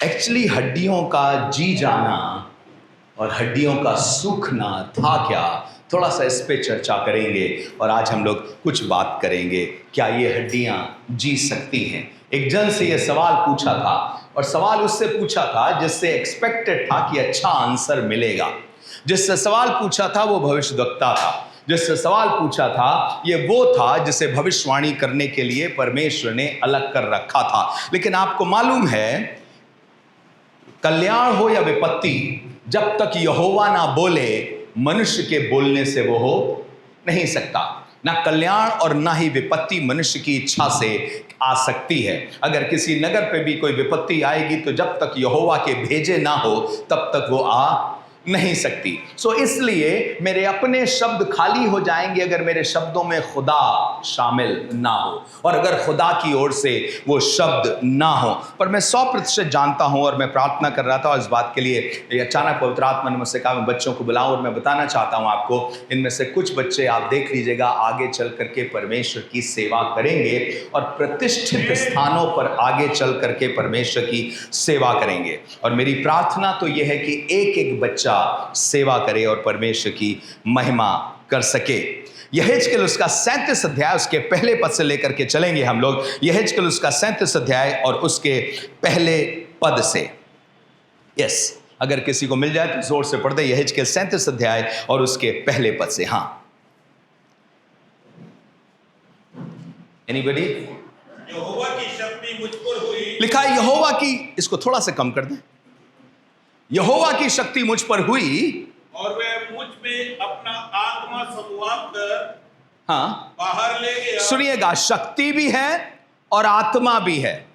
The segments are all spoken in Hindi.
एक्चुअली हड्डियों का जी जाना और हड्डियों का सूखना था क्या, थोड़ा सा इस पे चर्चा करेंगे। और आज हम लोग कुछ बात करेंगे, क्या ये हड्डियां जी सकती हैं। एक जन से ये सवाल पूछा था, और सवाल उससे पूछा था जिससे एक्सपेक्टेड था कि अच्छा आंसर मिलेगा। जिससे सवाल पूछा था वो भविष्यद्वक्ता था। जिससे सवाल पूछा था ये वो था जिसे भविष्यवाणी करने के लिए परमेश्वर ने अलग कर रखा था। लेकिन आपको मालूम है, कल्याण हो या विपत्ति, जब तक यहोवा ना बोले मनुष्य के बोलने से वो हो नहीं सकता। ना कल्याण और ना ही विपत्ति मनुष्य की इच्छा से आ सकती है। अगर किसी नगर पे भी कोई विपत्ति आएगी तो जब तक यहोवा के भेजे ना हो तब तक वो आ नहीं सकती। सो इसलिए मेरे अपने शब्द खाली हो जाएंगे अगर मेरे शब्दों में खुदा शामिल ना हो, और अगर खुदा की ओर से वो शब्द ना हो। पर मैं 100% जानता हूं, और मैं प्रार्थना कर रहा था और इस बात के लिए अचानक पवित्र आत्मा ने मुझसे कहा मैं बच्चों को बुलाऊं, और मैं बताना चाहता हूं आपको, इनमें से कुछ बच्चे आप देख लीजिएगा आगे चल करके परमेश्वर की सेवा करेंगे और प्रतिष्ठित स्थानों पर आगे चल करके परमेश्वर की सेवा करेंगे। और मेरी प्रार्थना तो यह है कि एक एक बच्चा सेवा करे और परमेश्वर की महिमा कर सके। यहेजकेल उसका 37 अध्याय उसके पहले पद से लेकर के चलेंगे हम लोग। यहेजकेल उसका 37 अध्याय और उसके पहले पद से। यस, अगर किसी को मिल जाए तो जोर से पढ़ दे, यहेजकेल 37 अध्याय और उसके पहले पद से। हाँ, एनीबॉडी? यहोवा की शक्ति मुझ पर हुई। लिखा है यहोवा की, इसको थोड़ा सा कम कर दें, यहोवा की शक्ति मुझ पर हुई और वह मुझ में अपना आत्मा समवाप कर हाँ, बाहर ले गया। सुनिएगा, शक्ति भी है और आत्मा भी है।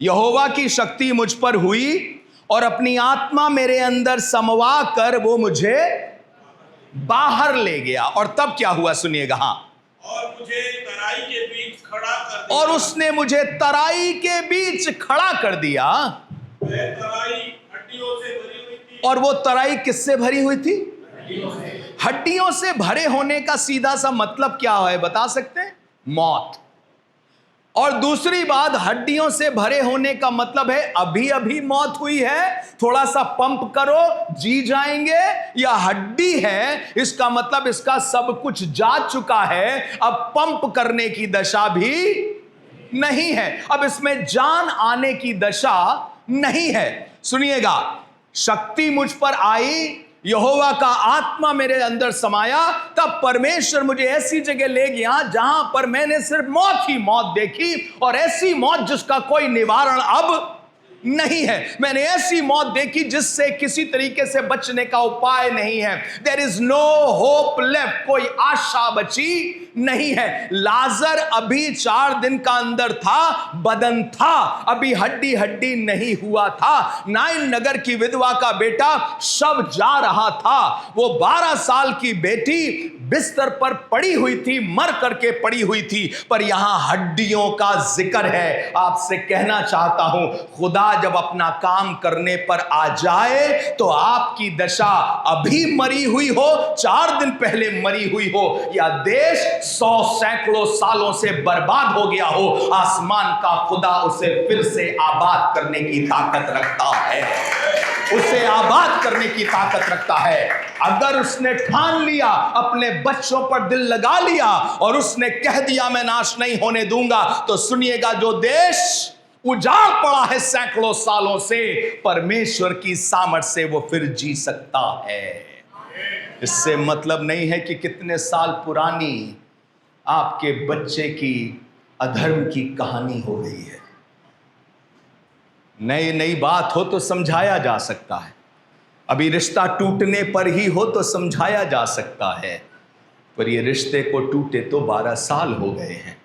यहोवा की शक्ति मुझ पर हुई और अपनी आत्मा मेरे अंदर समवा कर वो मुझे बाहर ले गया। और तब क्या हुआ सुनिएगा। हाँ, और मुझे तराई के बीच खड़ा कर दिया। और उसने मुझे तराई के बीच खड़ा कर दिया। वह तराई हड्डियों से भरी हुई थी। और वो तराई किससे भरी हुई थी? हड्डियों से भरे होने का सीधा सा मतलब क्या है बता सकते हैं? मौत। और दूसरी बात, हड्डियों से भरे होने का मतलब है अभी अभी मौत हुई है, थोड़ा सा पंप करो जी जाएंगे, या हड्डी है इसका मतलब इसका सब कुछ जा चुका है, अब पंप करने की दशा भी नहीं है, अब इसमें जान आने की दशा नहीं है। सुनिएगा, शक्ति मुझ पर आई, यहोवा का आत्मा मेरे अंदर समाया, तब परमेश्वर मुझे ऐसी जगह ले गया जहां पर मैंने सिर्फ मौत ही मौत देखी, और ऐसी मौत जिसका कोई निवारण अब नहीं है। मैंने ऐसी मौत देखी जिससे किसी तरीके से बचने का उपाय नहीं है। There is no hope left, कोई आशा बची नहीं है। लाजर अभी 4 दिन का अंदर था, बदन था, अभी हड्डी हड्डी नहीं हुआ था। नाइन नगर की विधवा का बेटा शव जा रहा था, वो 12 साल की बेटी बिस्तर पर पड़ी हुई थी, मर करके पड़ी हुई थी, पर यहां हड्डियों का जिक्र है। आपसे कहना चाहता हूं, खुदा जब अपना काम करने पर आ जाए तो आपकी दशा अभी मरी हुई हो, 4 दिन पहले मरी हुई हो, या देश 100 सैकड़ों सालों से बर्बाद हो गया हो, आसमान का खुदा उसे फिर से आबाद करने की ताकत रखता है। उसे आबाद करने की ताकत रखता है। अगर उसने ठान लिया, अपने बच्चों पर दिल लगा लिया और उसने कह दिया मैं नाश नहीं होने दूंगा, तो सुनिएगा, जो देश उजाड़ पड़ा है सैकड़ों सालों से, परमेश्वर की सामर्थ से वो फिर जी सकता है। इससे मतलब नहीं है कि कितने साल पुरानी आपके बच्चे की अधर्म की कहानी हो गई है। नई नई बात हो तो समझाया जा सकता है, अभी रिश्ता टूटने पर ही हो तो समझाया जा सकता है, पर ये रिश्ते को टूटे तो 12 साल हो गए हैं।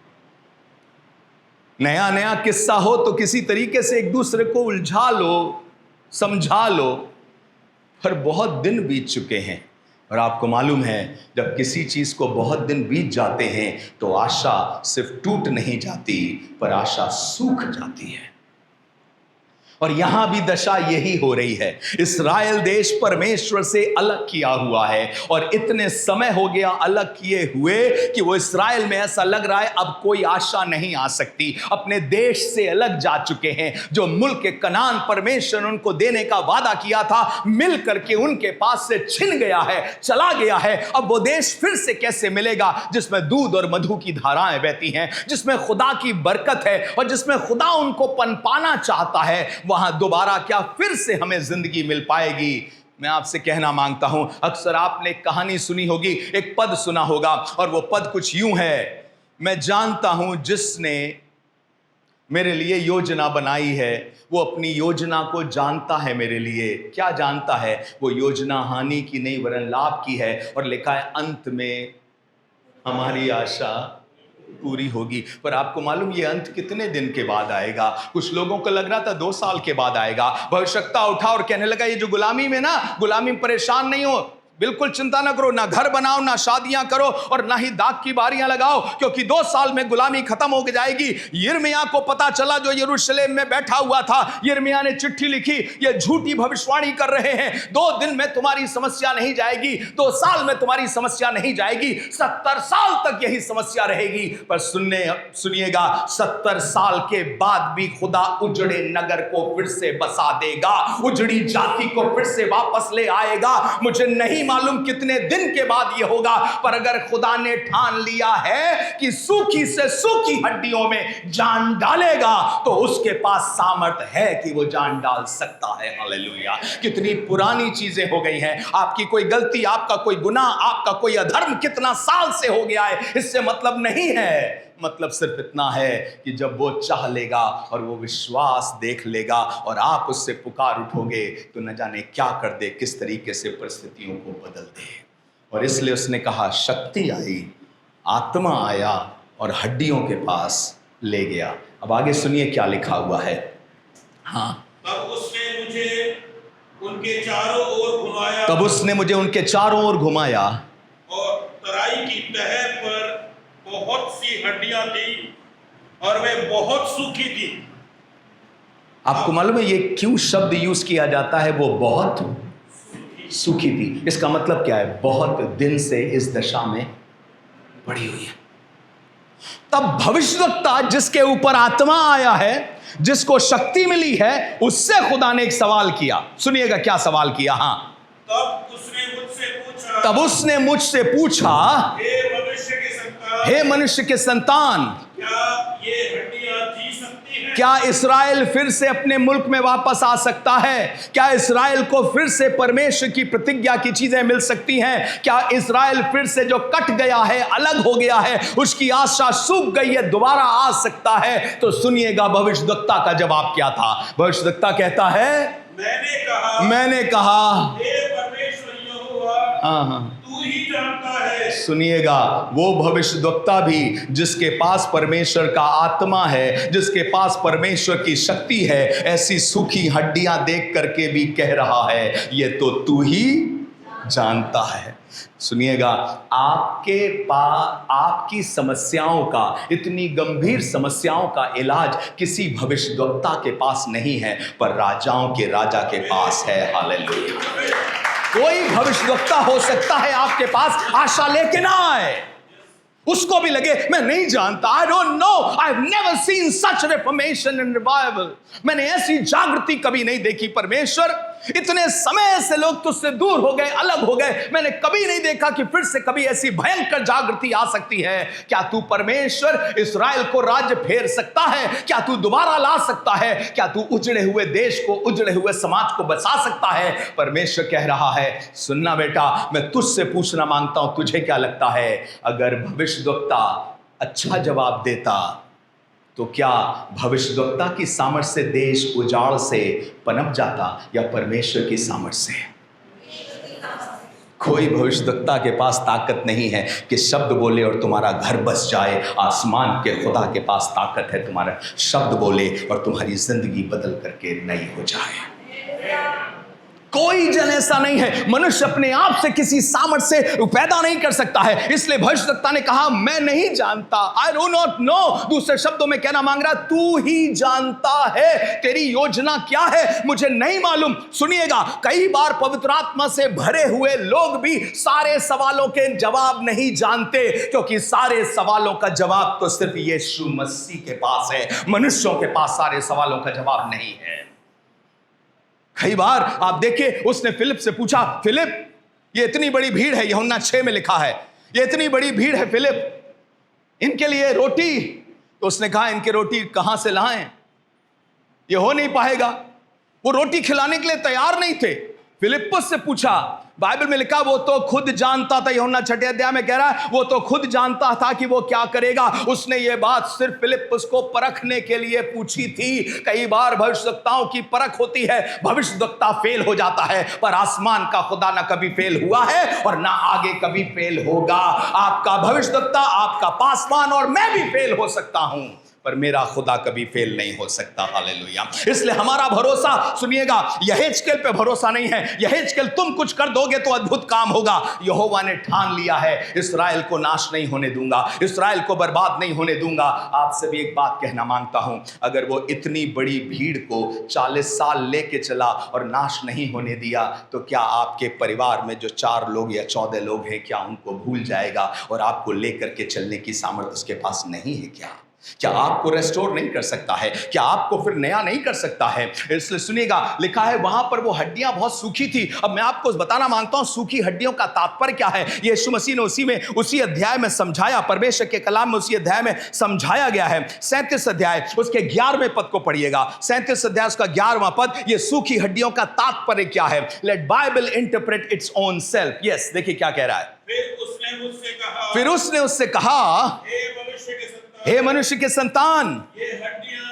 नया नया किस्सा हो तो किसी तरीके से एक दूसरे को उलझा लो, समझा लो, पर बहुत दिन बीत चुके हैं। और आपको मालूम है, जब किसी चीज को बहुत दिन बीत जाते हैं तो आशा सिर्फ टूट नहीं जाती, पर आशा सूख जाती है। और यहां भी दशा यही हो रही है। इस्राएल देश परमेश्वर से अलग किया हुआ है और इतने समय हो गया अलग किए हुए कि वो इस्राएल में ऐसा लग रहा है अब कोई आशा नहीं आ सकती। अपने देश से अलग जा चुके हैं। जो मुल्क कनान परमेश्वर ने उनको देने का वादा किया था मिल करके उनके पास से छिन गया है, चला गया है। अब वो देश फिर से कैसे मिलेगा जिसमें दूध और मधु की धाराएं बहती हैं, जिसमें खुदा की बरकत है और जिसमें खुदा उनको पनपाना चाहता है। वहां दोबारा क्या फिर से हमें जिंदगी मिल पाएगी? मैं आपसे कहना मांगता हूं, अक्सर आपने कहानी सुनी होगी, एक पद सुना होगा और वो पद कुछ यूं है, मैं जानता हूं जिसने मेरे लिए योजना बनाई है वो अपनी योजना को जानता है मेरे लिए। क्या जानता है? वो योजना हानि की नहीं वरन लाभ की है। और लिखा है अंत में हमारी आशा पूरी होगी। पर आपको मालूम ये अंत कितने दिन के बाद आएगा? कुछ लोगों को लग रहा था 2 साल के बाद आएगा। भविष्यवक्ता उठा और कहने लगा ये जो गुलामी में ना, गुलामी में परेशान नहीं हो, बिल्कुल चिंता ना करो, ना घर बनाओ, ना शादियां करो और ना ही दाग की बारियां लगाओ, क्योंकि 2 साल में गुलामी खत्म हो जाएगी। यिर्मयाह को पता चला जो यरूशलेम में बैठा हुआ था, यिर्मयाह ने चिट्ठी लिखी, ये झूठी भविष्यवाणी कर रहे हैं, 2 दिन में तुम्हारी समस्या नहीं जाएगी, 2 साल में तुम्हारी समस्या नहीं जाएगी, 70 साल तक यही समस्या रहेगी। पर सुनिएगा 70 साल के बाद भी खुदा उजड़े नगर को फिर से बसा देगा, उजड़ी जाति को फिर से वापस ले आएगा। मुझे नहीं मालूम कितने दिन के बाद यह होगा, पर अगर खुदा ने ठान लिया है कि सूखी से सूखी हड्डियों में जान डालेगा तो उसके पास सामर्थ है कि वो जान डाल सकता है। हालेलुया। कितनी पुरानी चीजें हो गई हैं, आपकी कोई गलती, आपका कोई गुनाह, आपका कोई अधर्म कितना साल से हो गया है, इससे मतलब नहीं है। मतलब सिर्फ इतना है कि जब वो चाह लेगा और वो विश्वास देख लेगा और आप उससे पुकार उठोगे तो न जाने क्या कर दे, किस तरीके से परिस्थितियों को बदल दे। और इसलिए उसने कहा शक्ति आई, आत्मा आया और हड्डियों के पास ले गया। अब आगे सुनिए क्या लिखा हुआ है। हाँ, तब उसने मुझे उनके चारों ओर घुमाया, तब उसने मुझे उनके चारों ओर घुमाया और तराई की तह पर बहुत सी हड्डियां थी और वे बहुत सूखी थी। आपको मालूम है ये क्यों शब्द यूज किया जाता है, वो बहुत सूखी थी? इसका मतलब क्या है? बहुत दिन से इस दशा में पड़ी हुई है। तब भविष्यवक्ता जिसके ऊपर आत्मा आया है, जिसको शक्ति मिली है, उससे खुदा ने एक सवाल किया। सुनिएगा क्या सवाल किया। हाँ, तब उसने मुझसे पूछा, हे मनुष्य के संतान, क्या ये हड्डियां जी सकती हैं? क्या इस्राएल फिर से अपने मुल्क में वापस आ सकता है? क्या इस्राएल को फिर से परमेश्वर की प्रतिज्ञा की चीजें मिल सकती हैं? क्या इस्राएल फिर से जो कट गया है, अलग हो गया है, उसकी आशा सूख गई है, दोबारा आ सकता है? तो सुनिएगा भविष्यवक्ता का जवाब क्या था। भविष्यवक्ता कहता है, मैंने कहा हे परमेश्वर यहोवा, हाँ, तू ही जानता है। सुनिएगा, वो भविष्यवक्ता भी जिसके पास परमेश्वर का आत्मा है, जिसके पास परमेश्वर की शक्ति है, ऐसी सूखी हड्डियां देख करके भी कह रहा है ये तो तू ही जानता है। सुनिएगा, आपके पास आपकी समस्याओं का, इतनी गंभीर समस्याओं का इलाज किसी भविष्यवक्ता के पास नहीं है, पर राजाओं के राजा के पास है। हालेलुया। कोई भविष्यवक्ता हो सकता है आपके पास आशा लेके ना आए, उसको भी लगे मैं नहीं जानता, I don't know, I have never seen such reformation and revival, मैंने ऐसी जागृति कभी नहीं देखी। परमेश्वर, इतने समय से लोग तुझसे दूर हो गए, अलग हो गए, मैंने कभी नहीं देखा कि फिर से कभी ऐसी भयंकर जागृति आ सकती है। क्या तू परमेश्वर इस्राएल को राज्य फेर सकता है? क्या तू दोबारा ला सकता है? क्या तू उजड़े हुए देश को, उजड़े हुए समाज को बचा सकता है? परमेश्वर कह रहा है, सुनना बेटा, मैं तुझसे पूछना मांगता हूं, तुझे क्या लगता है अगर भविष्यवक्ता अच्छा जवाब देता तो क्या भविष्यवक्ता की सामर्थ्य से देश उजाड़ से पनप जाता या परमेश्वर की सामर्थ्य से? कोई भविष्यवक्ता के पास ताकत नहीं है कि शब्द बोले और तुम्हारा घर बस जाए। आसमान के खुदा के पास ताकत है, तुम्हारा शब्द बोले और तुम्हारी जिंदगी बदल करके नई हो जाए। कोई जन ऐसा नहीं है। मनुष्य अपने आप से किसी सामर्थ्य से पैदा नहीं कर सकता है। इसलिए भविष्यद्वक्ता ने कहा मैं नहीं जानता, आई डू नॉट नो। दूसरे शब्दों में कहना मांग रहा तू ही जानता है, तेरी योजना क्या है मुझे नहीं मालूम। सुनिएगा, कई बार पवित्र आत्मा से भरे हुए लोग भी सारे सवालों के जवाब नहीं जानते, क्योंकि सारे सवालों का जवाब तो सिर्फ यीशु मसीह के पास है। मनुष्यों के पास सारे सवालों का जवाब नहीं है। कई बार आप देखिए, उसने फिलिप से पूछा, फिलिप ये इतनी बड़ी भीड़ है, यूहन्ना 6 में लिखा है, ये इतनी बड़ी भीड़ है फिलिप, इनके लिए रोटी। तो उसने कहा इनके रोटी कहां से लाएं, ये हो नहीं पाएगा। वो रोटी खिलाने के लिए तैयार नहीं थे। फिलिप्पुस से पूछा, बाइबल में लिखा वो तो खुद जानता था, यूहन्ना 6 अध्याय में कह रहा है वो तो खुद जानता था कि वो क्या करेगा। उसने ये बात सिर्फ फिलिप्पुस को परखने के लिए पूछी थी। कई बार भविष्यवक्ताओं की परख होती है, भविष्यवक्ता फेल हो जाता है, पर आसमान का खुदा ना कभी फेल हुआ है और ना आगे कभी फेल होगा। आपका भविष्यवक्ता, आपका पासवान और मैं भी फेल हो सकता हूं, पर मेरा खुदा कभी फेल नहीं हो सकता। हालेलुया। इसलिए हमारा भरोसा, सुनिएगा, यहेजकेल पे भरोसा नहीं है। यहेजकेल तुम कुछ कर दोगे तो अद्भुत काम होगा। यहोवा ने ठान लिया है, इस्राएल को नाश नहीं होने दूंगा, इस्राएल को बर्बाद नहीं होने दूंगा। आपसे भी एक बात कहना मांगता हूं, अगर वो इतनी बड़ी भीड़ को 40 साल लेके चला और नाश नहीं होने दिया, तो क्या आपके परिवार में जो 4 लोग या 14 लोग हैं, क्या उनको भूल जाएगा और आपको लेकर के चलने की सामर्थ्य उसके पास नहीं है? क्या आपको रेस्टोर नहीं कर सकता है? क्या आपको फिर नया नहीं कर सकता है? इसलिए सुनिएगा, लिखा है वहां पर वो हड्डियां बहुत सूखी थी। अब मैं आपको बताना मांगता हूं सूखी हड्डियों का तात्पर्य क्या है। यीशु मसीह ने उसी अध्याय में समझाया, परमेश्वर के कलाम में उसी अध्याय में समझाया गया है। 37 अध्याय उसके 11वें पद को पढ़िएगा। 37 अध्याय उसका 11वां पद, ये सूखी हड्डियों का तात्पर्य क्या है। Let Bible interpret its own self. Yes, देखिए क्या कह रहा है। फिर उसने उससे कहा, हे मनुष्य के संतान, ये हड्डियां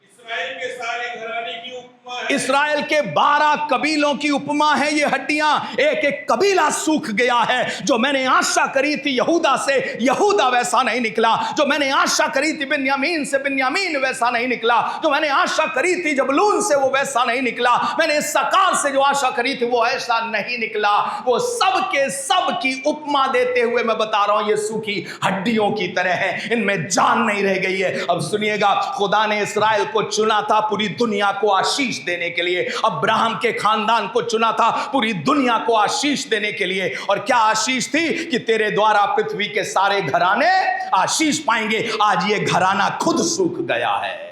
इस्राएल के सारे घराने की उपमा है। इस्राएल के 12 कबीलों की उपमा है। ये हड्डियां, एक एक कबीला सूख गया है। जो मैंने आशा करी थी यहूदा से, यहूदा वैसा नहीं निकला। जो मैंने आशा करी थी बिन्यामीन से, बिन्यामीन वैसा नहीं निकला। जो मैंने आशा करी थी जबूलून से, वो वैसा नहीं निकला। मैंने इस्साकार से जो आशा करी थी वो ऐसा नहीं निकला। वो सब के सब की उपमा देते हुए मैं बता रहा हूं, ये सूखी हड्डियों की तरह है, इनमें जान नहीं रह गई है। अब सुनिएगा, खुदा ने इस्राएल को चुना था पूरी दुनिया को आशीष देने के लिए। अब्राहम के खानदान को चुना था पूरी दुनिया को आशीष देने के लिए। और क्या आशीष थी? कि तेरे द्वारा पृथ्वी के सारे घराने आशीष पाएंगे। आज ये घराना खुद सूख गया है,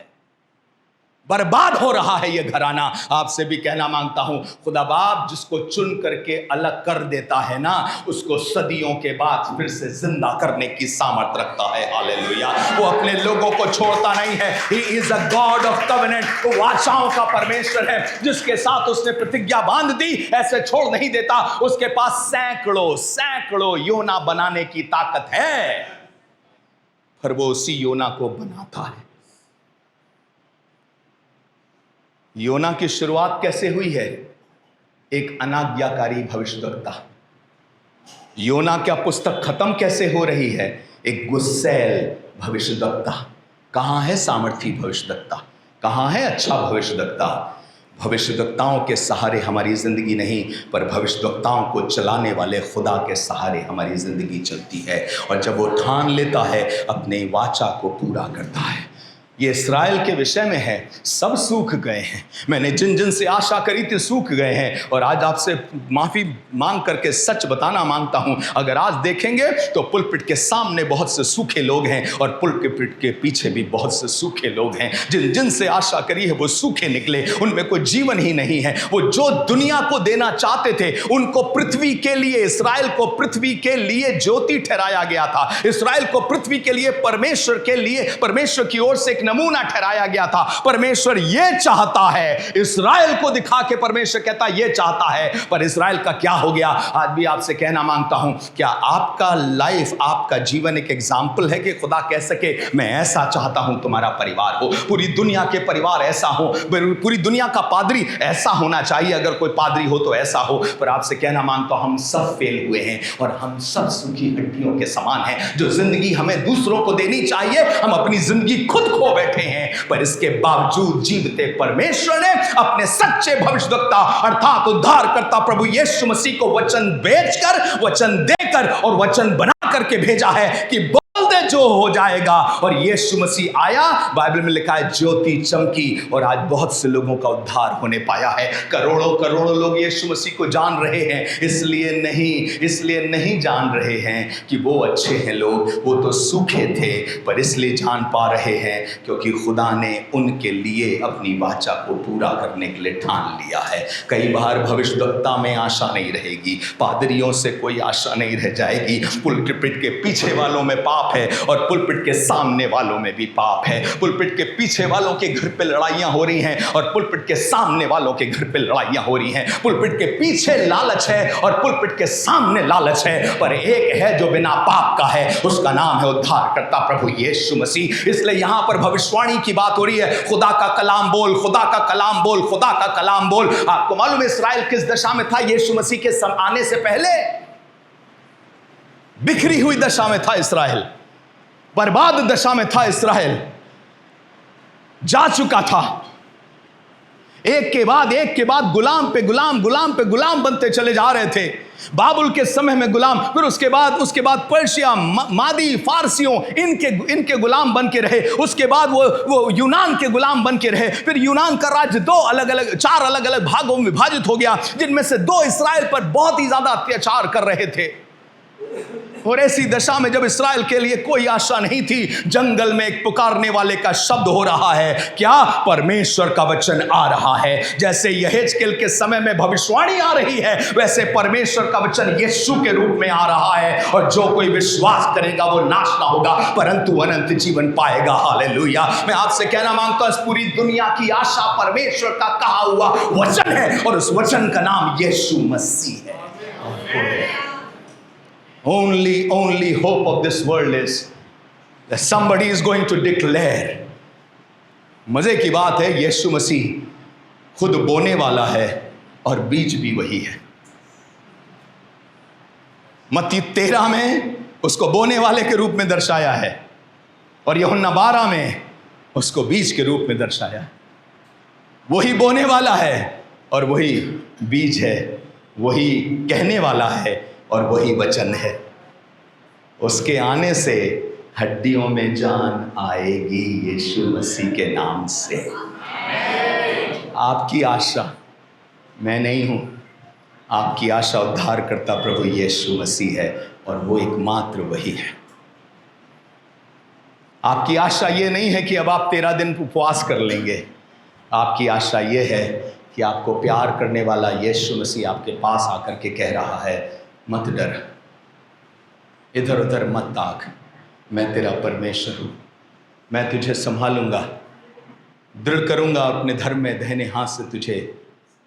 बर्बाद हो रहा है ये घराना। आपसे भी कहना मांगता हूं, खुदा बाप जिसको चुन करके अलग कर देता है ना, उसको सदियों के बाद फिर से जिंदा करने की सामर्थ रखता है। हालेलुया। वो अपने लोगों को छोड़ता नहीं है। He is a God of covenant. वो वाचाओं का परमेश्वर है, जिसके साथ उसने प्रतिज्ञा बांध दी, ऐसे छोड़ नहीं देता। उसके पास सैकड़ों योना बनाने की ताकत है, पर वो उसी योना को बनाता है। योना की शुरुआत कैसे हुई है? एक अनाज्ञाकारी भविष्यद्वक्ता। योना क्या पुस्तक खत्म कैसे हो रही है? एक गुस्सैल भविष्यद्वक्ता। कहां है सामर्थी भविष्यद्वक्ता? कहां है अच्छा भविष्यद्वक्ता? भविष्यद्वक्ताओं के सहारे हमारी जिंदगी नहीं, पर भविष्यद्वक्ताओं को चलाने वाले खुदा के सहारे हमारी जिंदगी चलती है। और जब वो ठान लेता है, अपने वाचा को पूरा करता है। ये इस्राएल के विषय में है, सब सूख गए हैं। मैंने जिन जिन से आशा करी थी सूख गए हैं। और आज आपसे माफ़ी मांग करके सच बताना मांगता हूं, अगर आज देखेंगे तो पुलपिट के सामने बहुत से सूखे लोग हैं और पुलपिट के पीछे भी बहुत से सूखे लोग हैं। जिन जिन से आशा करी है वो सूखे निकले, उनमें कोई जीवन ही नहीं है। वो जो दुनिया को देना चाहते थे, उनको पृथ्वी के लिए, इस्राएल को पृथ्वी के लिए ज्योति ठहराया गया था। इस्राएल को पृथ्वी के लिए, परमेश्वर के लिए, परमेश्वर की ओर से एक नमूना ठहराया गया था। परमेश्वर यह चाहता है, इस्राएल को दिखा के परमेश्वर कहता है यह चाहता है, पर इस्राएल का क्या हो गया? आज भी आपसे कहना मांगता हूं, क्या आपका लाइफ, आपका जीवन एक एग्जाम्पल है कि खुदा कह सके मैं ऐसा चाहता हूं तुम्हारा परिवार हो, पूरी दुनिया के परिवार ऐसा हो, पूरी दुनिया का पादरी ऐसा होना चाहिए, अगर कोई पादरी हो तो ऐसा हो। पर आपसे कहना मांगता हूं, हम सब फेल हुए हैं और हम सब सूखी हड्डियों के समान हैं। जो जिंदगी हमें दूसरों को देनी चाहिए, हम अपनी जिंदगी खुद खो बैठे हैं, पर इसके बावजूद जीवते परमेश्वर ने अपने सच्चे भविष्यवक्ता अर्थात उद्धारकर्ता प्रभु यीशु मसीह को वचन भेजकर, वचन देकर और वचन बना करके भेजा है कि बोल दे जो हो जाएगा। और यीशु मसीह आया, बाइबल में लिखा है ज्योति चमकी, और आज बहुत से लोगों का उद्धार होने पाया है। करोड़ों करोड़ों लोग यीशु मसीह को जान रहे हैं, इसलिए नहीं जान रहे हैं कि वो अच्छे हैं लोग, वो तो सूखे थे, पर इसलिए जान पा रहे हैं क्योंकि खुदा ने उनके लिए अपनी वाचा को पूरा करने के लिए ठान लिया है। कई बार भविष्यवक्ता में आशा नहीं रहेगी, पादरियों से कोई आशा नहीं रह जाएगी, पुलपिट के पीछे वालों में पाप है और पुलपिट के सामने वालों में भी पाप है। पुलपिट के पीछे वालों के घर पे लड़ाइयां हो रही हैं और पुलपिट के सामने वालों के घर पे लड़ाइयां हो रही हैं। पुलपिट के पीछे लालच है और पुलपिट के सामने लालच है, पर एक है जो बिना पाप का है, उसका नाम है उद्धारकर्ता प्रभु यीशु मसीह। इसलिए यहां पर भविष्यवाणी की बात हो रही है, खुदा का कलाम बोल, खुदा का कलाम बोल, खुदा का कलाम बोल। आपको मालूम है इस्राएल किस दशा में था यीशु मसीह के आने से पहले? बिखरी हुई दशा में था इस्राएल, बर्बाद दशा में था इस्राएल, जा चुका था। एक के बाद गुलाम पे गुलाम बनते चले जा रहे थे। बाबुल के समय में गुलाम, फिर उसके बाद पर्शिया, मादी, फारसियों, इनके गुलाम बन के रहे। उसके बाद वो यूनान के गुलाम बन के रहे। फिर यूनान का राज्य चार अलग अलग भागों में विभाजित हो गया, जिनमें से 2 इस्राएल पर बहुत ही ज्यादा अत्याचार कर रहे थे। और ऐसी दशा में जब इस्राएल के लिए कोई आशा नहीं थी, जंगल में एक पुकारने वाले का शब्द हो रहा है, क्या? परमेश्वर का वचन आ रहा है। जैसे यहेजकेल के समय में भविष्यवाणी आ रही है, वैसे परमेश्वर का वचन यीशु के रूप में आ रहा है, और जो कोई विश्वास करेगा वो नाश ना होगा परंतु अनंत जीवन पाएगा। हालेलुया। मैं आपसे कहना मांगता हूं, इस पूरी दुनिया की आशा परमेश्वर का कहा हुआ वचन है, और उस वचन का नाम यीशु मसीह है। Only hope of this world is that somebody is going to declare. मजे की बात है, यीशु मसीह खुद बोने वाला है और बीज भी वही है। मत्ती 13 में उसको बोने वाले के रूप में दर्शाया है, और यूहन्ना 12 में उसको बीज के रूप में दर्शाया है। वही बोने वाला है और वही बीज है, वही कहने वाला है और वही वचन है। उसके आने से हड्डियों में जान आएगी यीशु मसीह के नाम से। आपकी आशा मैं नहीं हूं, आपकी आशा उद्धारकर्ता प्रभु यीशु मसीह है, और वो एकमात्र वही है। आपकी आशा ये नहीं है कि अब आप 13 दिन उपवास कर लेंगे। आपकी आशा ये है कि आपको प्यार करने वाला यीशु मसीह आपके पास आकर के कह रहा है, मत डर, इधर उधर मत ताक, मैं तेरा परमेश्वर हूँ, मैं तुझे संभालूंगा, दृढ़ करूंगा, अपने धर्म में दाहिने हाथ से तुझे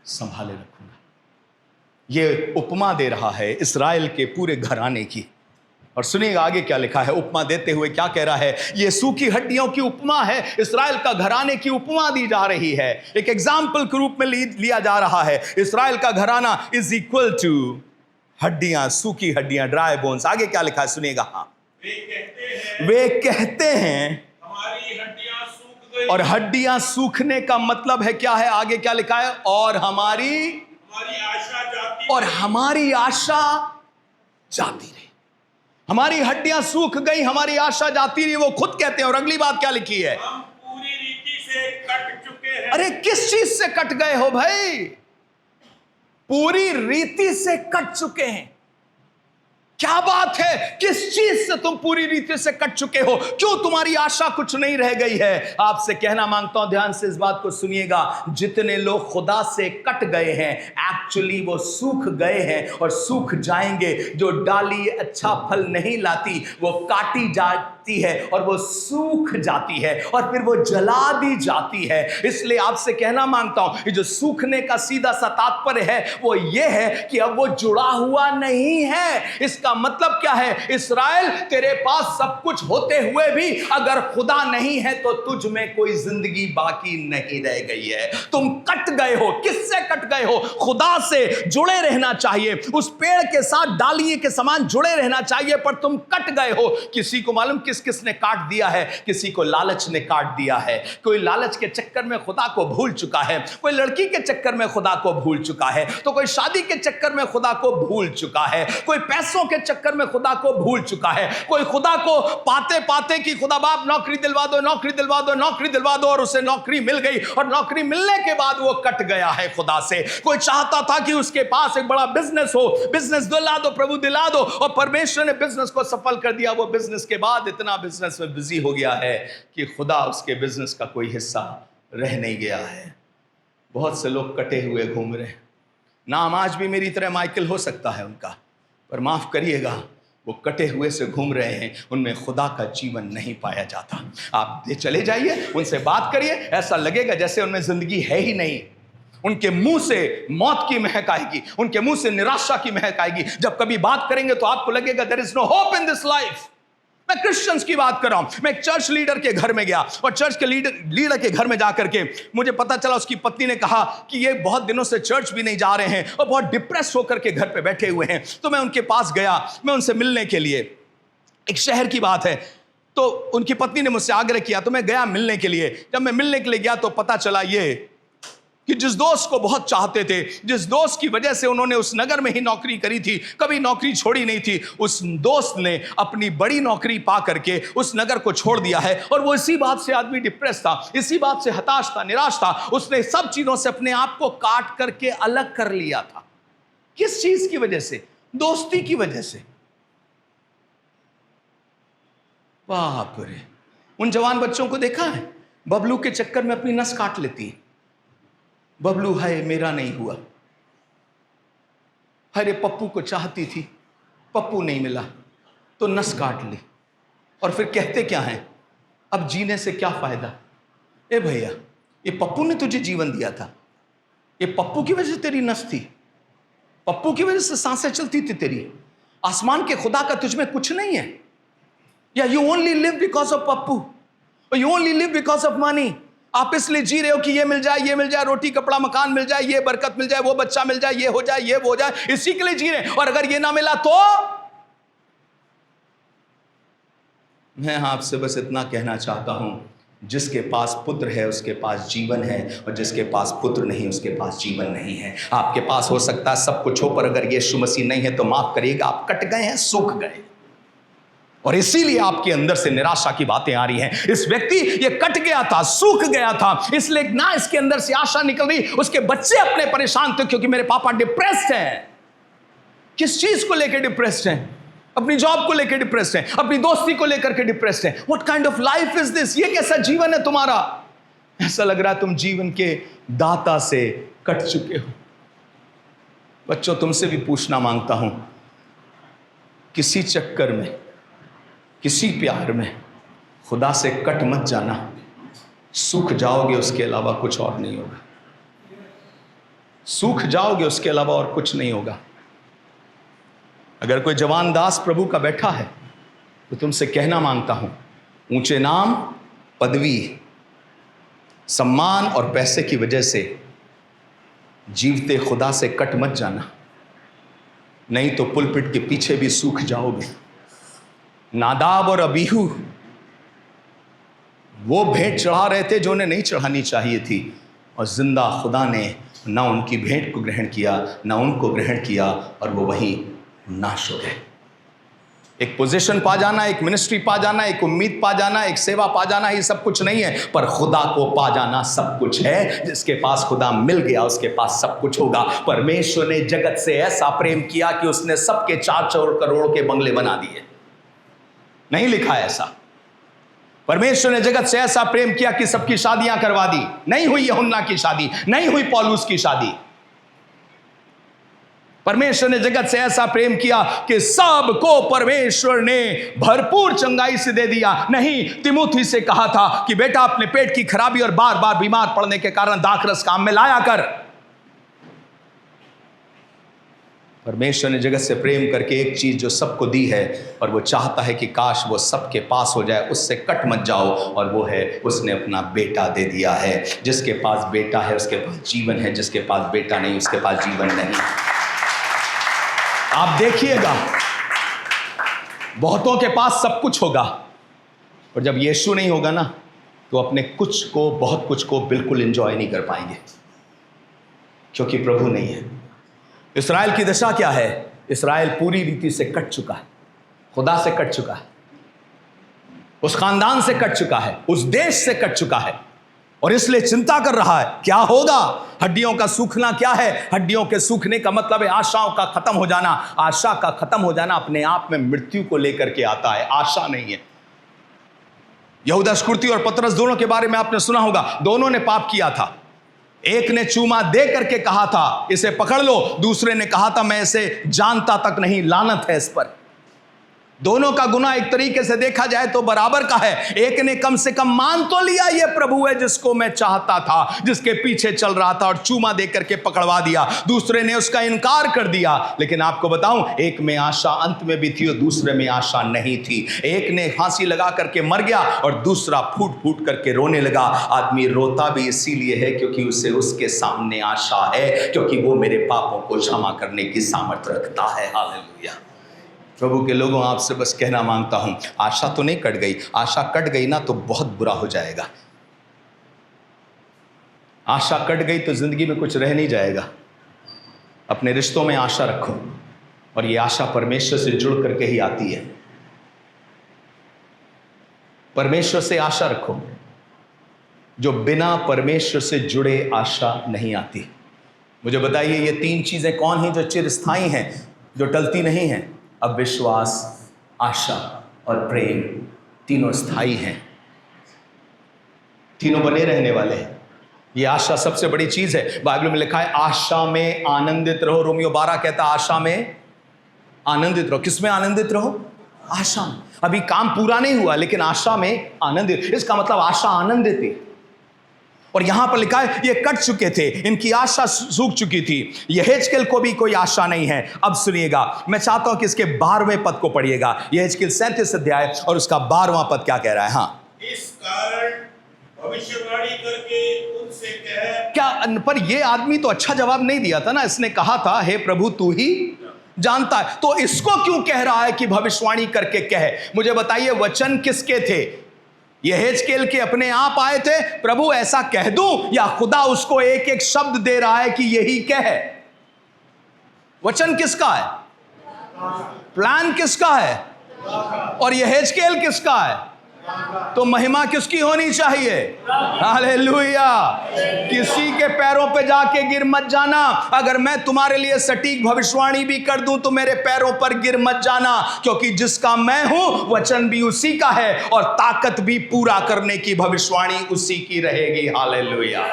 संभाले रखूंगा। ये उपमा दे रहा है इस्राएल के पूरे घराने की। और सुनिएगा आगे क्या लिखा है, उपमा देते हुए क्या कह रहा है। ये सूखी हड्डियों की उपमा है, इस्राएल का घराने की उपमा दी जा रही है, एक एग्जाम्पल के रूप में लिया जा रहा है। इस्राएल का घराना इज इक्वल टू हड्डियां, सूखी हड्डियां, ड्राई बोन्स। आगे क्या लिखा है सुनिएगा। हाँ, वे कहते हैं हमारी हड्डियां सूख गई, और हड्डियां सूखने का मतलब है क्या है? आगे क्या लिखा है? और हमारी आशा जाती, और हमारी आशा जाती रही। हमारी हड्डियां सूख गई, हमारी आशा जाती रही, वो खुद कहते हैं। और अगली बात क्या लिखी है? हम पूरी रीति से कट चुके हैं। अरे किस चीज से कट गए हो भाई? पूरी रीति से कट चुके हैं। क्या बात है? किस चीज से तुम पूरी रीति से कट चुके हो? क्यों तुम्हारी आशा कुछ नहीं रह गई है? आपसे कहना मांगता हूं, ध्यान से इस बात को सुनिएगा। जितने लोग खुदा से कट गए हैं, एक्चुअली वो सूख गए हैं और सूख जाएंगे। जो डाली अच्छा फल नहीं लाती, वो काटी जाती है और वो सूख जाती है और फिर वो जला दी जाती है। इसलिए आपसे कहना मांगता हूं, ये जो सूखने का सीधा सा तात्पर्य है वो ये है कि अब वो जुड़ा हुआ नहीं है। इसका मतलब क्या है? इस्राएल, तेरे पास सब कुछ होते हुए भी अगर खुदा नहीं है तो तुझ में कोई जिंदगी बाकी नहीं रह गई है। तुम कट गए हो। किससे कट गए हो? खुदा से जुड़े रहना चाहिए, उस पेड़ के साथ डालिए के समान जुड़े रहना चाहिए, पर तुम कट गए हो। किसी को मालूम किस किस किस ने काट दिया है? किसी को लालच ने काट दिया है। कोई लालच के चक्कर में खुदा को भूल चुका है, कोई लड़की के चक्कर में खुदा को भूल चुका है, तो कोई शादी के चक्कर में खुदा को भूल चुका है, कोई पैसों के चक्कर में खुदा को भूल चुका है, कोई खुदा को पाते पाते कि खुदा बाप नौकरी दिलवा दो, नौकरी दिलवा दो, नौकरी दिलवा दो, और उसे नौकरी मिल गई और नौकरी मिलने के बाद वो कट गया है खुदा से। कोई चाहता था कि उसके पास एक बड़ा बिजनेस हो, बिजनेस दिला दो प्रभु, दिला दो, और परमेश्वर ने बिजनेस को सफल कर दिया। वो बिजनेस के बाद इतना बिजनेस में बिजी हो गया है कि खुदा उसके बिजनेस का कोई हिस्सा रह नहीं गया है। बहुत से लोग कटे हुए घूम रहे हैं। नाम आज भी मेरी तरह माइकल हो सकता है उनका, पर माफ करिएगा, वो कटे हुए से घूम रहे हैं, उनमें खुदा का जीवन नहीं पाया जाता। आप चले जाइए, उनसे बात करिए, ऐसा लगेगा जैसे उनमें जिंदगी है ही नहीं। उनके मुंह से मौत की महक आएगी, उनके मुंह से निराशा की महक आएगी। जब कभी बात करेंगे तो आपको लगेगा there is no hope in this life. मैं क्रिश्चियंस की बात कर रहा हूं। मैं एक चर्च लीडर के घर में गया और चर्च के लीडर के घर में जाकर के मुझे पता चला, उसकी पत्नी ने कहा कि ये बहुत दिनों से चर्च भी नहीं जा रहे हैं और बहुत डिप्रेस होकर के घर पे बैठे हुए हैं। तो मैं उनके पास गया, मैं उनसे मिलने के लिए, एक शहर की बात है, तो उनकी पत्नी ने मुझसे आग्रह किया, तो मैं गया मिलने के लिए। जब मैं मिलने के लिए गया तो पता चला ये कि जिस दोस्त को बहुत चाहते थे, जिस दोस्त की वजह से उन्होंने उस नगर में ही नौकरी करी थी, कभी नौकरी छोड़ी नहीं थी, उस दोस्त ने अपनी बड़ी नौकरी पा करके उस नगर को छोड़ दिया है। और वो इसी बात से आदमी डिप्रेस था, इसी बात से हताश था, निराश था। उसने सब चीजों से अपने आप को काट करके अलग कर लिया था। किस चीज की वजह से? दोस्ती की वजह से। बाप रे, उन जवान बच्चों को देखा है, बबलू के चक्कर में अपनी नस काट लेती है। बबलू है, मेरा नहीं हुआ। अरे पप्पू को चाहती थी, पप्पू नहीं मिला तो नस काट ली। और फिर कहते क्या हैं, अब जीने से क्या फायदा? ए भैया, ये पप्पू ने तुझे जीवन दिया था, ये पप्पू की वजह से तेरी नस थी, पप्पू की वजह से सांसें चलती थी तेरी। आसमान के खुदा का तुझ में कुछ नहीं है। या you only live because of Pappu, you only live because of money. आप इसलिए जी रहे हो कि ये मिल जाए, ये मिल जाए, रोटी कपड़ा मकान मिल जाए, ये बरकत मिल जाए, वो बच्चा मिल जाए, ये हो जाए, ये वो हो जाए, इसी के लिए जी रहे हैं। और अगर ये ना मिला तो मैं आपसे बस इतना कहना चाहता हूं, जिसके पास पुत्र है उसके पास जीवन है, और जिसके पास पुत्र नहीं उसके पास जीवन नहीं है। आपके पास हो सकता है सब कुछ हो, पर अगर यीशु मसीह नहीं है तो माफ करिएगा, आप कट गए हैं, सूख गए। और इसीलिए आपके अंदर से निराशा की बातें आ रही हैं। इस व्यक्ति ये कट गया था, सूख गया था, इसलिए ना इसके अंदर से आशा निकल रही। उसके बच्चे अपने परेशान थे क्योंकि मेरे पापा डिप्रेस्ड हैं। किस चीज को लेकर डिप्रेस्ड हैं? अपनी जॉब को लेकर डिप्रेस्ड हैं, अपनी दोस्ती को लेकर के डिप्रेस्ड हैं। What kind of life is this? ये कैसा जीवन है तुम्हारा? ऐसा लग रहा है तुम जीवन के दाता से कट चुके हो। बच्चों, तुमसे भी पूछना मांगता हूं, किसी चक्कर में, किसी प्यार में खुदा से कट मत जाना। सूख जाओगे, उसके अलावा कुछ और नहीं होगा। सूख जाओगे, उसके अलावा और कुछ नहीं होगा। अगर कोई जवान दास प्रभु का बैठा है तो तुमसे कहना मांगता हूं, ऊंचे नाम, पदवी, सम्मान और पैसे की वजह से जीवते खुदा से कट मत जाना, नहीं तो पुलपिट के पीछे भी सूख जाओगे। नादाब और अबीहू वो भेंट चढ़ा रहे थे जो उन्हें नहीं चढ़ानी चाहिए थी, और जिंदा खुदा ने ना उनकी भेंट को ग्रहण किया, ना उनको ग्रहण किया, और वो वहीं नाश हो गए। एक पोजीशन पा जाना, एक मिनिस्ट्री पा जाना, एक उम्मीद पा जाना, एक सेवा पा जाना, ये सब कुछ नहीं है, पर खुदा को पा जाना सब कुछ है। जिसके पास खुदा मिल गया उसके पास सब कुछ होगा। परमेश्वर ने जगत से ऐसा प्रेम किया कि उसने सबके 4 करोड़ के बंगले बना दिए। नहीं लिखा ऐसा? परमेश्वर ने जगत से ऐसा प्रेम किया कि सबकी शादियां करवा दी। नहीं हुई यूहन्ना की शादी, नहीं हुई पौलुस की शादी। परमेश्वर ने जगत से ऐसा प्रेम किया कि सबको परमेश्वर ने भरपूर चंगाई से दे दिया। नहीं, तिमुथी से कहा था कि बेटा अपने पेट की खराबी और बार बार बीमार पड़ने के कारण दाखरस काम में लाया कर। परमेश्वर ने जगत से प्रेम करके एक चीज जो सबको दी है, और वो चाहता है कि काश वो सबके पास हो जाए, उससे कट मत जाओ, और वो है उसने अपना बेटा दे दिया है। जिसके पास बेटा है उसके पास जीवन है, जिसके पास बेटा नहीं उसके पास जीवन नहीं। आप देखिएगा, बहुतों के पास सब कुछ होगा, और जब यीशु नहीं होगा ना, तो अपने कुछ को, बहुत कुछ को बिल्कुल एंजॉय नहीं कर पाएंगे, क्योंकि प्रभु नहीं है। इस्राएल की दशा क्या है? इस्राएल पूरी रीति से कट चुका है, खुदा से कट चुका है, उस खानदान से कट चुका है, उस देश से कट चुका है, और इसलिए चिंता कर रहा है क्या होगा। हड्डियों का सूखना क्या है? हड्डियों के सूखने का मतलब है आशाओं का खत्म हो जाना। आशा का खत्म हो जाना अपने आप में मृत्यु को लेकर के आता है, आशा नहीं है। यहूदा इस्करियोती और पतरस दोनों के बारे में आपने सुना होगा, दोनों ने पाप किया था। एक ने चूमा दे करके कहा था इसे पकड़ लो, दूसरे ने कहा था मैं इसे जानता तक नहीं, लानत है इस पर। दोनों का गुनाह एक तरीके से देखा जाए तो बराबर का है। एक ने कम से कम मान तो लिया ये प्रभु है जिसको मैं चाहता था, जिसके पीछे चल रहा था, और चूमा दे करके पकड़वा दिया। दूसरे ने उसका इनकार कर दिया। लेकिन आपको बताऊं, एक में आशा अंत में भी थी और दूसरे में आशा नहीं थी। एक ने फांसी लगा करके मर गया और दूसरा फूट फूट करके रोने लगा। आदमी रोता भी इसीलिए है क्योंकि उसे उसके सामने आशा है, क्योंकि वो मेरे पापों को क्षमा करने की सामर्थ्य रखता है। हालेलुया। प्रभु के लोगों, आपसे बस कहना मांगता हूं, आशा तो नहीं कट गई। आशा कट गई ना तो बहुत बुरा हो जाएगा। आशा कट गई तो जिंदगी में कुछ रह नहीं जाएगा। अपने रिश्तों में आशा रखो, और ये आशा परमेश्वर से जुड़ करके ही आती है। परमेश्वर से आशा रखो। जो बिना परमेश्वर से जुड़े आशा नहीं आती। मुझे बताइए, ये 3 चीजें कौन हैं जो चिरस्थायी हैं, जो टलती नहीं हैं? अविश्वास, आशा और प्रेम, तीनों स्थायी हैं, तीनों बने रहने वाले हैं। ये आशा सबसे बड़ी चीज है। बाइबल में लिखा है आशा में आनंदित रहो। रोमियो 12 कहता है आशा में आनंदित रहो। किस में आनंदित रहो? आशा में। अभी काम पूरा नहीं हुआ लेकिन आशा में आनंदित, इसका मतलब आशा आनंदित है। और यहां पर लिखा है ये कट चुके थे, इनकी आशा सूख चुकी थी। यहेजकेल को भी कोई आशा नहीं है। अब सुनिएगा, मैं चाहता हूं कि इसके 12वें पद को पढ़िएगा। यहेजकेल 37 अध्याय और उसका 12वां पद क्या कह रहा है? हाँ, इस कारण भविष्यवाणी करके उनसे कह। क्या पर ये आदमी तो अच्छा जवाब नहीं दिया था ना। इसने कहा था हे प्रभु तू ही जानता है, तो इसको क्यों कह रहा है कि भविष्यवाणी करके कहे? मुझे बताइए, वचन किसके थे? यहेजकेल के अपने आप आए थे, प्रभु ऐसा कह दूं, या खुदा उसको एक एक शब्द दे रहा है कि यही कहे? वचन किसका है? प्लान किसका है? और यहेजकेल किसका है? तो महिमा किसकी होनी चाहिए? हालेलुया। किसी के पैरों पे जाके गिर मत जाना। अगर मैं तुम्हारे लिए सटीक भविष्यवाणी भी कर दूं तो मेरे पैरों पर गिर मत जाना, क्योंकि जिसका मैं हूं वचन भी उसी का है और ताकत भी पूरा करने की भविष्यवाणी उसी की रहेगी। हालेलुया।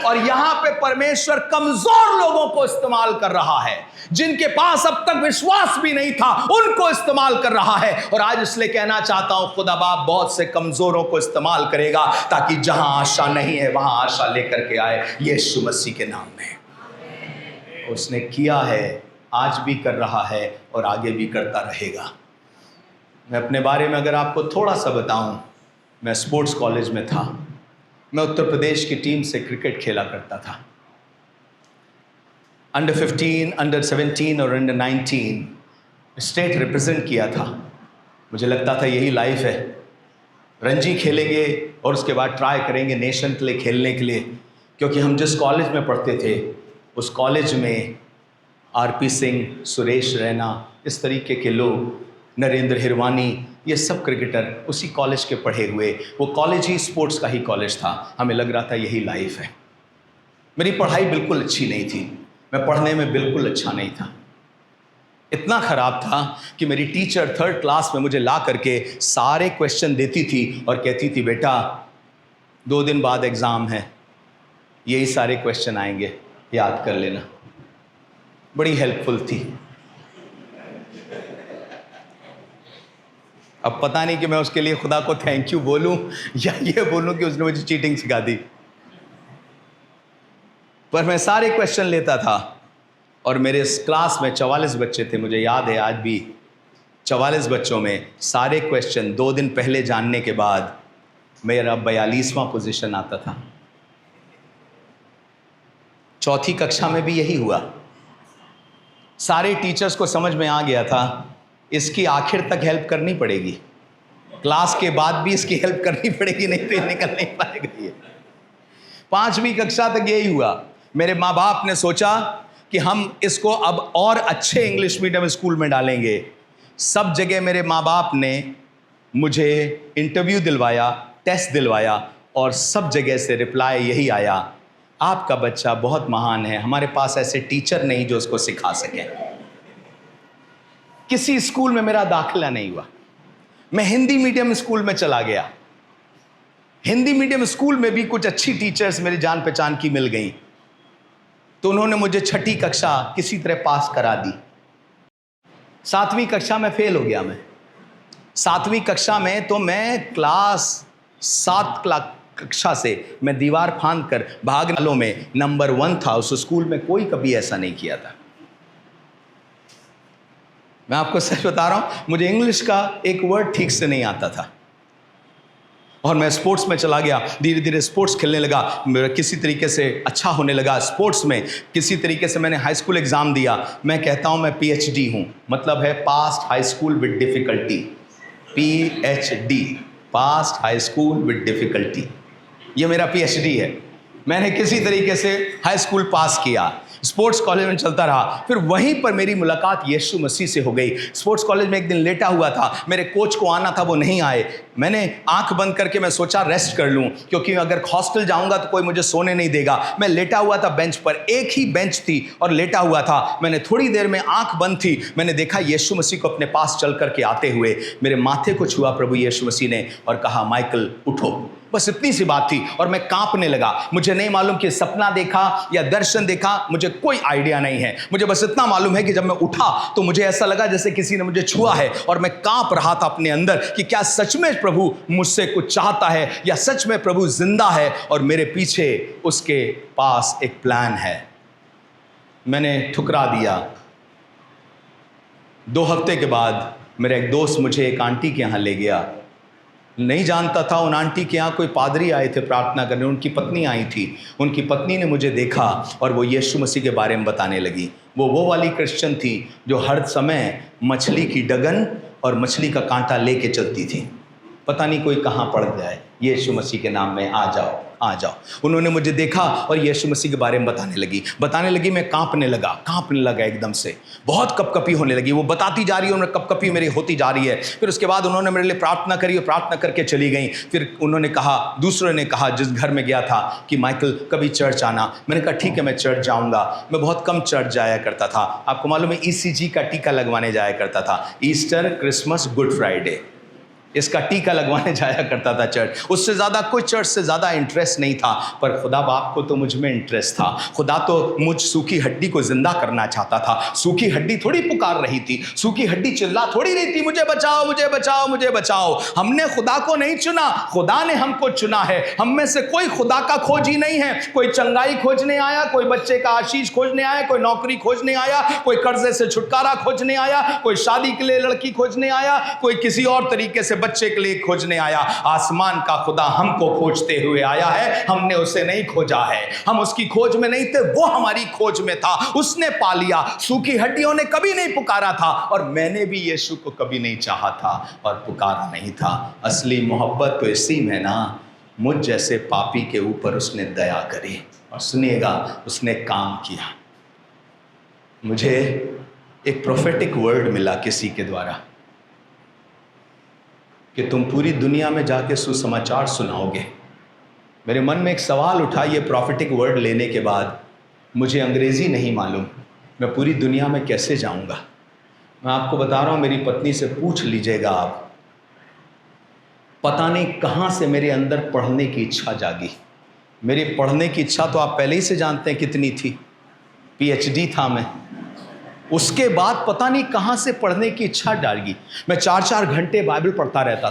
और यहां पे परमेश्वर कमजोर लोगों को इस्तेमाल कर रहा है, जिनके पास अब तक विश्वास भी नहीं था उनको इस्तेमाल कर रहा है। और आज इसलिए कहना चाहता हूं, खुदा बाप बहुत से कमजोरों को इस्तेमाल करेगा ताकि जहां आशा नहीं है वहां आशा लेकर के आए, यीशु मसीह के नाम में। उसने किया है, आज भी कर रहा है और आगे भी करता रहेगा। मैं अपने बारे में अगर आपको थोड़ा सा बताऊं, मैं स्पोर्ट्स कॉलेज में था। मैं उत्तर प्रदेश की टीम से क्रिकेट खेला करता था। अंडर 15, अंडर 17 और अंडर 19 स्टेट रिप्रेजेंट किया था। मुझे लगता था यही लाइफ है, रणजी खेलेंगे और उसके बाद ट्राई करेंगे नेशन के लिए खेलने के लिए। क्योंकि हम जिस कॉलेज में पढ़ते थे उस कॉलेज में आरपी सिंह, सुरेश रैना, इस तरीके के लोग, नरेंद्र हिरवानी, ये सब क्रिकेटर उसी कॉलेज के पढ़े हुए। वो कॉलेज ही स्पोर्ट्स का ही कॉलेज था। हमें लग रहा था यही लाइफ है। मेरी पढ़ाई बिल्कुल अच्छी नहीं थी, मैं पढ़ने में बिल्कुल अच्छा नहीं था। इतना ख़राब था कि मेरी टीचर 3rd क्लास में मुझे ला करके सारे क्वेश्चन देती थी और कहती थी बेटा 2 दिन बाद एग्ज़ाम है, यही सारे क्वेश्चन आएंगे, याद कर लेना। बड़ी हेल्पफुल थी। अब पता नहीं कि मैं उसके लिए खुदा को थैंक यू बोलूं या ये बोलूं कि उसने मुझे चीटिंग सिखा दी। पर मैं सारे क्वेश्चन लेता था और मेरे इस क्लास में 44 बच्चे थे। मुझे याद है आज भी, 44 बच्चों में सारे क्वेश्चन 2 दिन पहले जानने के बाद मेरा 42वां पोजीशन आता था। चौथी कक्षा में भी यही हुआ। सारे टीचर्स को समझ में आ गया था इसकी आखिर तक हेल्प करनी पड़ेगी। क्लास के बाद भी इसकी हेल्प करनी पड़ेगी, नहीं तो ये निकल नहीं पाएगा। ये 5वीं कक्षा तक यही हुआ। मेरे माँ बाप ने सोचा कि हम इसको अब और अच्छे इंग्लिश मीडियम स्कूल में डालेंगे। सब जगह मेरे माँ बाप ने मुझे इंटरव्यू दिलवाया, टेस्ट दिलवाया, और सब जगह से रिप्लाई यही आया, आपका बच्चा बहुत महान है, हमारे पास ऐसे टीचर नहीं जो उसको सिखा सके। किसी स्कूल में मेरा दाखिला नहीं हुआ। मैं हिंदी मीडियम स्कूल में चला गया। हिंदी मीडियम स्कूल में भी कुछ अच्छी टीचर्स मेरी जान पहचान की मिल गई, तो उन्होंने मुझे 6ठी कक्षा किसी तरह पास करा दी। 7वीं कक्षा में फेल हो गया। मैं 7वीं कक्षा में तो मैं क्लास 7 कक्षा से मैं दीवार फांद कर भागने वालों में नंबर 1 था। उस स्कूल में कोई कभी ऐसा नहीं किया था। मैं आपको सच बता रहा हूं, मुझे इंग्लिश का एक वर्ड ठीक से नहीं आता था, और मैं स्पोर्ट्स में चला गया। धीरे धीरे स्पोर्ट्स खेलने लगा, किसी तरीके से अच्छा होने लगा स्पोर्ट्स में। किसी तरीके से मैंने हाई स्कूल एग्ज़ाम दिया। मैं कहता हूं मैं PhD हूं, मतलब है past high school with difficulty. PhD, past high school with difficulty, ये मेरा PhD है। मैंने किसी तरीके से हाई स्कूल पास किया, स्पोर्ट्स कॉलेज में चलता रहा। फिर वहीं पर मेरी मुलाकात यीशु मसीह से हो गई। स्पोर्ट्स कॉलेज में एक दिन लेटा हुआ था, मेरे कोच को आना था, वो नहीं आए। मैंने आंख बंद करके मैं सोचा रेस्ट कर लूं, क्योंकि अगर हॉस्टल जाऊंगा तो कोई मुझे सोने नहीं देगा। मैं लेटा हुआ था बेंच पर, एक ही बेंच थी और लेटा हुआ था। मैंने थोड़ी देर में आंख बंद थी, मैंने देखा यीशु मसीह को अपने पास चल करके आते हुए। मेरे माथे को छुआ प्रभु यीशु मसीह ने और कहा, माइकल उठो। बस इतनी सी बात थी और मैं कांपने लगा। मुझे नहीं मालूम कि सपना देखा या दर्शन देखा, मुझे कोई आइडिया नहीं है। मुझे बस इतना मालूम है कि जब मैं उठा तो मुझे ऐसा लगा जैसे किसी ने मुझे छुआ है, और मैं कांप रहा था अपने अंदर कि क्या सच में प्रभु मुझसे कुछ चाहता है, या सच में प्रभु जिंदा है और मेरे पीछे उसके पास एक प्लान है। मैंने ठुकरा दिया। 2 हफ्ते के बाद मेरा एक दोस्त मुझे एक आंटी के यहाँ ले गया। नहीं जानता था उन आंटी के यहाँ कोई पादरी आए थे प्रार्थना करने, उनकी पत्नी आई थी। उनकी पत्नी ने मुझे देखा और वो यीशु मसीह के बारे में बताने लगी। वो वाली क्रिश्चियन थी जो हर समय मछली की डगन और मछली का कांटा लेके चलती थी। पता नहीं कोई कहाँ पड़ जाए, यीशु मसीह के नाम में आ जाओ आ जाओ। उन्होंने मुझे देखा और यीशु मसीह के बारे में बताने लगी। मैं कांपने लगा एकदम से, बहुत कपकपी होने लगी। वो बताती जा रही है और कपकपी मेरी होती जा रही है। फिर उसके बाद उन्होंने मेरे लिए प्रार्थना करी और प्रार्थना करके चली गई। फिर उन्होंने कहा, दूसरे ने कहा जिस घर में गया था कि माइकल कभी चर्च आना। मैंने कहा ठीक है, मैं चर्च जाऊँगा। मैं बहुत कम चर्च जाया करता था। आपको मालूम है ECG का टीका लगवाने जाया करता था, ईस्टर, क्रिसमस, गुड फ्राइडे, इसका टीका लगवाने जाया करता था चर्च। उससे ज़्यादा कोई चर्च से ज़्यादा इंटरेस्ट नहीं था, पर खुदा बाप को तो मुझ में इंटरेस्ट था। खुदा तो मुझ सूखी हड्डी को जिंदा करना चाहता था। सूखी हड्डी थोड़ी पुकार रही थी, सूखी हड्डी चिल्ला थोड़ी रही थी, मुझे बचाओ मुझे बचाओ मुझे बचाओ। हमने खुदा को नहीं चुना, खुदा ने हमको चुना है। हम में से कोई खुदा का खोजी नहीं है। कोई चंगाई खोजने आया, कोई बच्चे का आशीष खोजने आया, कोई नौकरी खोजने आया, कोई कर्जे से छुटकारा खोजने आया, कोई शादी के लिए लड़की खोजने आया, कोई किसी और तरीके से बच्चे के लिए खोजने आया। आसमान का खुदा हमको खोजते हुए आया है, हमने उसे नहीं खोजा है। हम उसकी खोज में नहीं थे, वो हमारी खोज में था, उसने पा लिया। सूखी हड्डियों ने कभी नहीं पुकारा था, और मैंने भी यीशु को कभी नहीं चाहा था और पुकारा नहीं था। असली मोहब्बत तो इसी में ना, मुझ जैसे पापी के ऊपर उसने दया करी और सुनिएगा उसने काम किया। मुझे एक प्रोफेटिक वर्ड मिला किसी के द्वारा कि तुम पूरी दुनिया में जाके सुसमाचार सुनाओगे। मेरे मन में एक सवाल उठा ये प्रॉफिटिक वर्ड लेने के बाद, मुझे अंग्रेज़ी नहीं मालूम, मैं पूरी दुनिया में कैसे जाऊंगा। मैं आपको बता रहा हूँ, मेरी पत्नी से पूछ लीजिएगा आप, पता नहीं कहाँ से मेरे अंदर पढ़ने की इच्छा जागी। मेरी पढ़ने की इच्छा तो आप पहले ही से जानते हैं कितनी थी, PhD था मैं। उसके बाद पता नहीं कहाँ से पढ़ने की इच्छा जागी। मैं 4-4 घंटे बाइबल पढ़ता रहता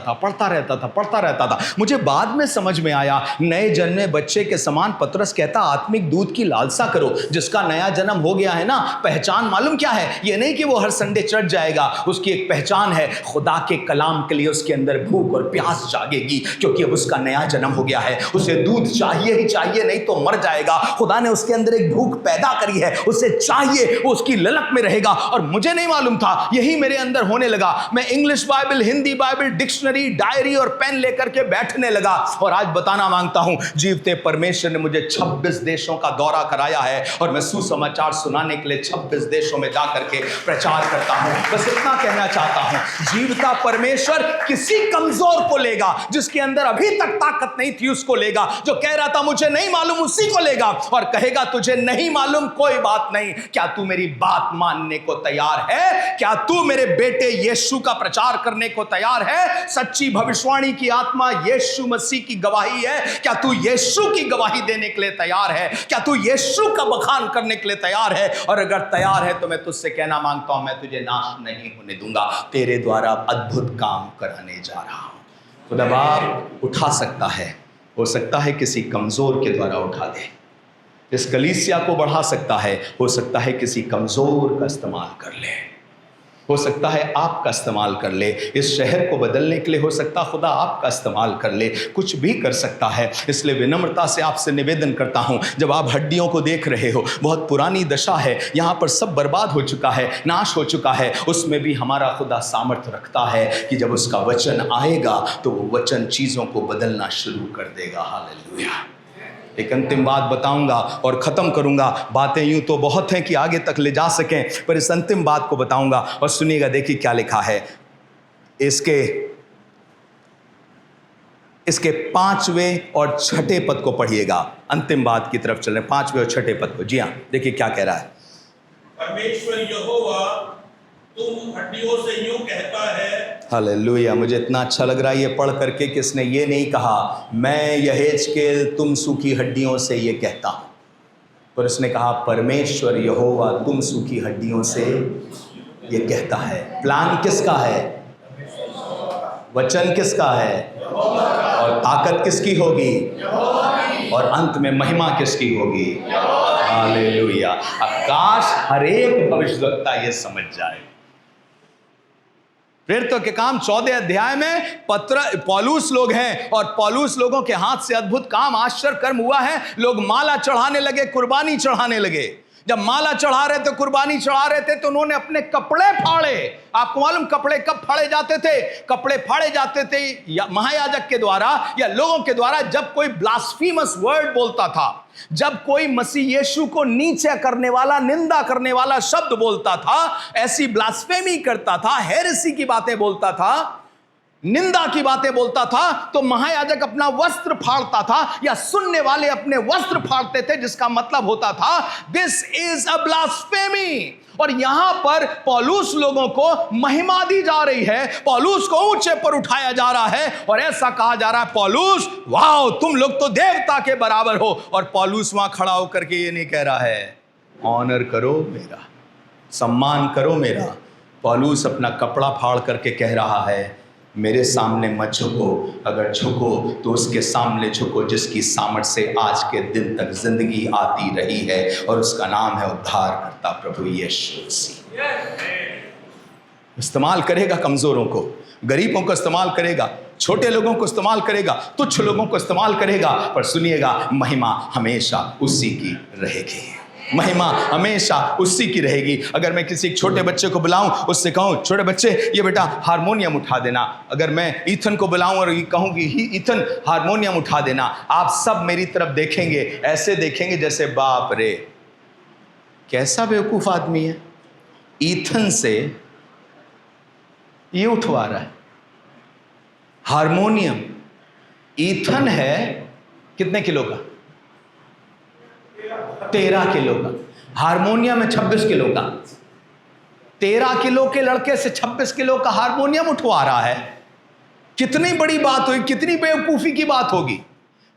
था। मुझे बाद में समझ में आया, नए जन्मे बच्चे के समान पतरस कहता आत्मिक दूध की लालसा करो। जिसका नया जन्म हो गया है ना, पहचान मालूम क्या है? ये नहीं कि वो हर संडे चर्च जाएगा, उसकी एक पहचान है, खुदा के कलाम के लिए उसके अंदर भूख और प्यास जागेगी, क्योंकि अब उसका नया जन्म हो गया है। उसे दूध चाहिए ही चाहिए, नहीं तो मर जाएगा। खुदा ने उसके अंदर एक भूख पैदा करी है, उसे चाहिए, वो उसकी ललक में रहेगा। और मुझे नहीं मालूम था, यही मेरे अंदर होने लगा। मैं English Bible, Hindi Bible, dictionary, diary और पेन लेकर के बैठने लगा। और आज बताना मांगता हूं, जीवते परमेश्वर ने मुझे 26 देशों का दौरा कराया है और मैं सुसमाचार सुनाने के लिए 26 देशों में जाकर के प्रचार करता हूं। बस इतना कहना चाहता हूं, जीवता परमेश्वर किसी कमजोर को लेगा, जिसके अंदर अभी तक ताकत नहीं थी उसको लेगा। जो कह रहा था मुझे नहीं मालूम, उसी को लेगा और कहेगा तुझे नहीं मालूम, कोई बात नहीं। क्या तू मेरी बात मानने को तैयार है? क्या तू मेरे बेटे यीशु का प्रचार करने को तैयार है? सच्ची भविष्यवाणी की आत्मा यीशु मसीह की गवाही है। क्या तू यीशु की गवाही देने के लिए तैयार है? क्या तू यीशु का बखान करने के लिए तैयार है? और अगर तैयार है तो मैं तुझसे कहना मांगता हूं, मैं तुझे नाश नहीं होने दूंगा, तेरे द्वारा अद्भुत काम कराने जा रहा हूं। खुदा बाप उठा सकता है, हो सकता है किसी कमजोर के द्वारा उठा दे। इस कलीसिया को बढ़ा सकता है, हो सकता है किसी कमजोर का इस्तेमाल कर ले, हो सकता है आपका इस्तेमाल कर ले। इस शहर को बदलने के लिए हो सकता है खुदा आपका इस्तेमाल कर ले, कुछ भी कर सकता है। इसलिए विनम्रता से आपसे निवेदन करता हूं, जब आप हड्डियों को देख रहे हो, बहुत पुरानी दशा है, यहाँ पर सब बर्बाद हो चुका है, नाश हो चुका है, उसमें भी हमारा खुदा सामर्थ्य रखता है कि जब उसका वचन आएगा तो वो वचन चीज़ों को बदलना शुरू कर देगा। हालेलुया। एक अंतिम बात बताऊंगा और ख़त्म करूंगा। बातें यूं तो बहुत हैं कि आगे तक ले जा सकें, पर इस अंतिम बात को बताऊंगा और सुनिएगा। देखिए क्या लिखा है, इसके 5वें और 6ठे पद को पढ़िएगा। अंतिम बात की तरफ चल रहे, 5वें और 6ठे पद को। जी हाँ, देखिए क्या कह रहा है। परमेश्वर यहोवा तुम हड्डियों से यूं कहता है। हालेलुया। मुझे इतना अच्छा लग रहा है ये पढ़ करके कि इसने ये नहीं कहा मैं यहेजकेल तुम सूखी हड्डियों से ये कहता हूं, पर उसने कहा परमेश्वर यहोवा तुम सूखी हड्डियों से ये कहता है। प्लान किसका है? वचन किसका है? और ताकत किसकी होगी? और अंत में महिमा किसकी होगी? हालेलुया। आकाश हर एक भविष्यवक्ता ये समझ जाए। प्रेरितों के काम 14 अध्याय में पौलुस लोग हैं और पौलुस लोगों के हाथ से अद्भुत काम, आश्चर्य कर्म हुआ है। लोग माला चढ़ाने लगे, कुर्बानी चढ़ाने लगे। जब माला चढ़ा रहे थे, कुर्बानी चढ़ा रहे थे, तो उन्होंने अपने कपड़े फाड़े। आपको मालूम कपड़े कब फाड़े जाते थे? कपड़े फाड़े जाते थे या महायाजक के द्वारा या लोगों के द्वारा जब कोई ब्लास्फेमस वर्ड बोलता था, जब कोई मसीह यीशु को नीचे करने वाला, निंदा करने वाला शब्द बोलता था, ऐसी ब्लास्फेमी करता था, हेरेसी की बातें बोलता था, निंदा की बातें बोलता था, तो महायाजक अपना वस्त्र फाड़ता था या सुनने वाले अपने वस्त्र फाड़ते थे, जिसका मतलब होता था दिस इज अ ब्लास्फेमी। और यहां पर पौलुस लोगों को महिमा दी जा रही है, पौलुस को ऊंचे पर उठाया जा रहा है और ऐसा कहा जा रहा है पौलुस वाओ तुम लोग तो देवता के बराबर हो। और पौलुस वहां खड़ा होकर के ये नहीं कह रहा है ऑनर करो मेरा, सम्मान करो मेरा। पौलुस अपना कपड़ा फाड़ करके कह रहा है मेरे सामने मत झुको, अगर झुको तो उसके सामने झुको जिसकी सामर्थ्य से आज के दिन तक जिंदगी आती रही है, और उसका नाम है उद्धारकर्ता प्रभु यीशु मसीह। इस्तेमाल करेगा कमजोरों को, गरीबों को इस्तेमाल करेगा, छोटे लोगों को इस्तेमाल करेगा, तुच्छ लोगों को इस्तेमाल करेगा, पर सुनिएगा महिमा हमेशा उसी की रहेगी। महिमा हमेशा उसी की रहेगी। अगर मैं किसी छोटे बच्चे को बुलाऊं, उससे कहूं छोटे बच्चे ये बेटा हारमोनियम उठा देना, अगर मैं ईथन को बुलाऊं और ये कहूं कि ही ईथन हारमोनियम उठा देना, आप सब मेरी तरफ देखेंगे, ऐसे देखेंगे जैसे बाप रे कैसा बेवकूफ आदमी है, ईथन से ये उठवा रहा है हारमोनियम। ईथन है कितने किलो का? 13 किलो का। हारमोनियम है 26 किलो का। 13 किलो के लड़के से 26 किलो का हारमोनियम उठवा रहा है। कितनी बड़ी बात होगी, कितनी बेवकूफी की बात होगी।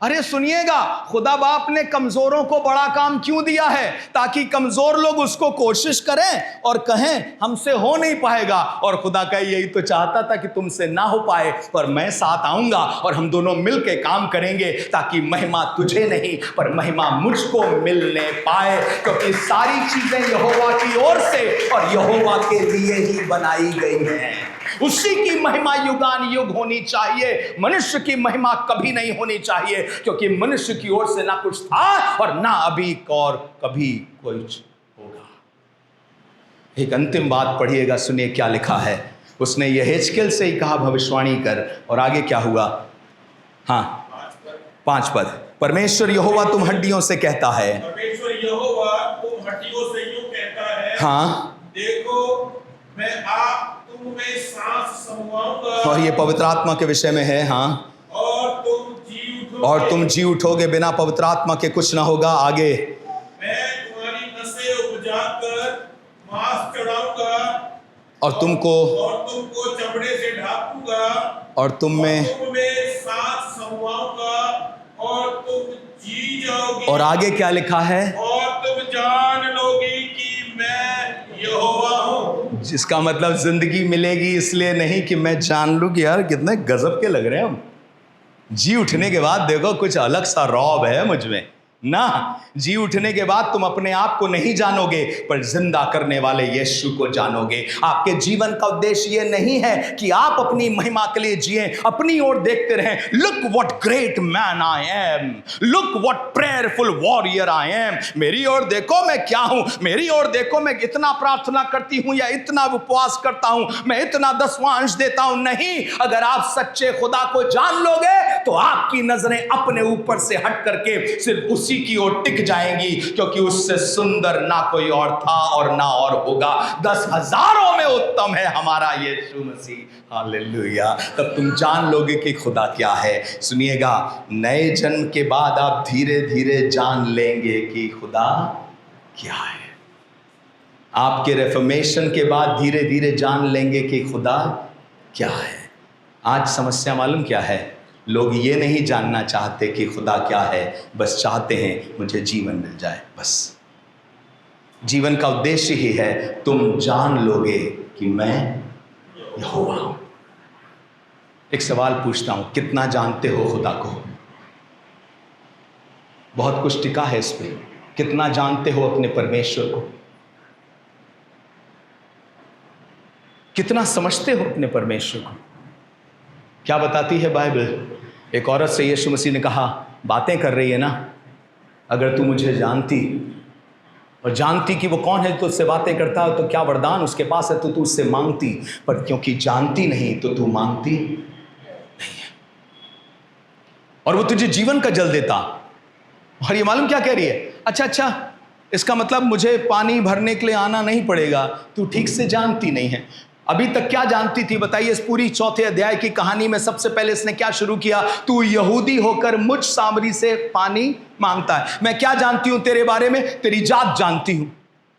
अरे सुनिएगा, खुदा बाप ने कमजोरों को बड़ा काम क्यों दिया है? ताकि कमजोर लोग उसको कोशिश करें और कहें हमसे हो नहीं पाएगा, और खुदा का यही तो चाहता था कि तुमसे ना हो पाए, पर मैं साथ आऊंगा और हम दोनों मिलके काम करेंगे, ताकि महिमा तुझे नहीं पर महिमा मुझको मिलने पाए, क्योंकि सारी चीजें यहोवा की ओर से और यहोवा के लिए ही बनाई गई हैं। उसी की महिमा युगान युग होनी चाहिए, मनुष्य की महिमा कभी नहीं होनी चाहिए, क्योंकि मनुष्य की ओर से ना कुछ था और ना अभी और कभी कुछ होगा। एक अंतिम बात पढ़िएगा, सुनिए क्या लिखा है। उसने यहेजकेल से ही कहा भविष्यवाणी कर, और आगे क्या हुआ? हाँ 5 पद, परमेश्वर यहोवा तुम हड्डियों से कहता है, परमेश्वर यहोवा तुम हड्डियों से यूं कहता है, हाँ, देखो मैं आप तुम में सांस समवाऊंगा, और ये पवित्र आत्मा के विषय में है, हाँ, और तुम जी उठोगे, बिना पवित्र आत्मा के कुछ ना होगा। आगे, मैं तुम्हारी नसें उपजाकर मांस चढ़ाऊंगा, और तुमको चमड़े से ढांपूंगा, और तुम में सांस समवाऊंगा, और तुम जी जाओगे। और आगे क्या लिखा है? और तुम जान लोगे कि मैं यहोवा हूं। जिसका मतलब जिंदगी मिलेगी इसलिए नहीं कि मैं जान लूं कि यार कितने गजब के लग रहे हैं हम। जी उठने के बाद देखो कुछ अलग सा रौब है मुझ में ना। जी उठने के बाद तुम अपने आप को नहीं जानोगे, पर जिंदा करने वाले यीशु को जानोगे। आपके जीवन का उद्देश्य ये नहीं है कि आप अपनी महिमा के लिए जिए, अपनी ओर देखते रहें। Look what great man I am, look what prayerful warrior I am. मेरी ओर देखो मैं क्या हूं, मेरी ओर देखो मैं इतना प्रार्थना करती हूं या इतना उपवास करता हूं, मैं इतना दसवांश देता हूं। नहीं, अगर आप सच्चे खुदा को जान लोगे तो आपकी नजरें अपने ऊपर से हट करके सिर्फ उसी की ओर टिक जाएंगी, क्योंकि उससे सुंदर ना कोई और था और ना और होगा। 10,000 में उत्तम है हमारा यीशु मसीह। हालेलुया। तब तुम जान लोगे कि खुदा क्या है। सुनिएगा, नए जन्म के बाद आप धीरे धीरे जान लेंगे कि खुदा क्या है। आपके रिफॉर्मेशन के बाद धीरे धीरे जान लेंगे कि खुदा क्या है। आज समस्या मालूम क्या है? लोग ये नहीं जानना चाहते कि खुदा क्या है, बस चाहते हैं मुझे जीवन मिल जाए। बस जीवन का उद्देश्य ही है तुम जान लोगे कि मैं यहोवा हूं। एक सवाल पूछता हूं, कितना जानते हो खुदा को? बहुत कुछ टिका है इस पे। कितना जानते हो अपने परमेश्वर को? कितना समझते हो अपने परमेश्वर को? क्या बताती है बाइबल? एक औरत से यीशु मसीह ने कहा, बातें कर रही है ना, अगर तू मुझे जानती और जानती कि वो कौन है तो उससे बातें करता है, तो क्या वरदान उसके पास है तो तू उससे मांगती, पर क्योंकि जानती नहीं तो तू मांगती नहीं है। और वो तुझे जीवन का जल देता। और ये मालूम क्या कह रही है? अच्छा, इसका मतलब मुझे पानी भरने के लिए आना नहीं पड़ेगा, तू ठीक से जानती नहीं है। अभी तक क्या जानती थी बताइए? इस पूरी 4 अध्याय की कहानी में सबसे पहले इसने क्या शुरू किया? तू यहूदी होकर मुझ सामरी से पानी मांगता है। मैं क्या जानती हूं तेरे बारे में? तेरी जात जानती हूं,